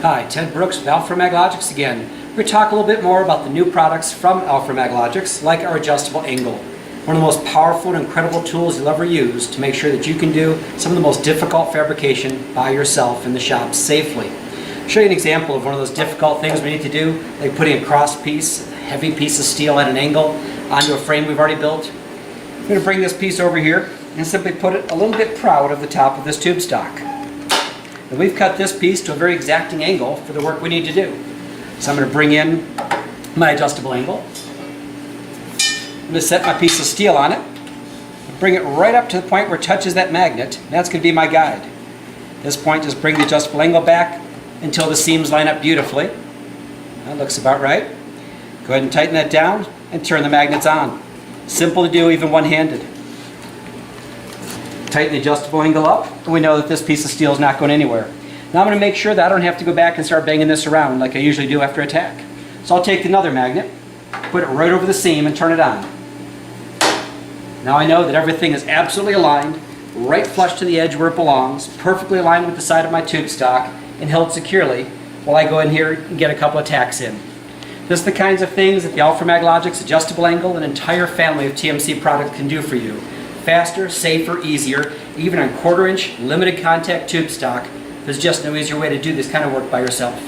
Hi, Ted Brooks with Alfra again. We're going to talk a little bit more about the new products from Alfra like our adjustable angle. One of the most powerful and incredible tools you'll ever use to make sure that you can do some of the most difficult fabrication by yourself in the shop safely. I'll show you an example of one of those difficult things we need to do, like putting a cross piece, a heavy piece of steel at an angle onto a frame we've already built. I'm going to bring this piece over here and simply put it a little bit proud of the top of this tube stock. And we've cut this piece to a very exacting angle for the work we need to do. So I'm going to bring in my adjustable angle. I'm going to set my piece of steel on it. Bring it right up to the point where it touches that magnet. And that's going to be my guide. At this point, just bring the adjustable angle back until the seams line up beautifully. That looks about right. Go ahead and tighten that down and turn the magnets on. Simple to do, even one-handed. Tighten the adjustable angle up, and we know that this piece of steel is not going anywhere. Now I'm going to make sure that I don't have to go back and start banging this around like I usually do after a tack. So I'll take another magnet, put it right over the seam and turn it on. Now I know that everything is absolutely aligned, right flush to the edge where it belongs, perfectly aligned with the side of my tube stock, and held securely while I go in here and get a couple of tacks in. This is the kinds of things that the Alfra adjustable angle and entire family of TMC products can do for you. Faster, safer, easier, even on 1/4 inch limited contact tube stock. There's just no easier way to do this kind of work by yourself.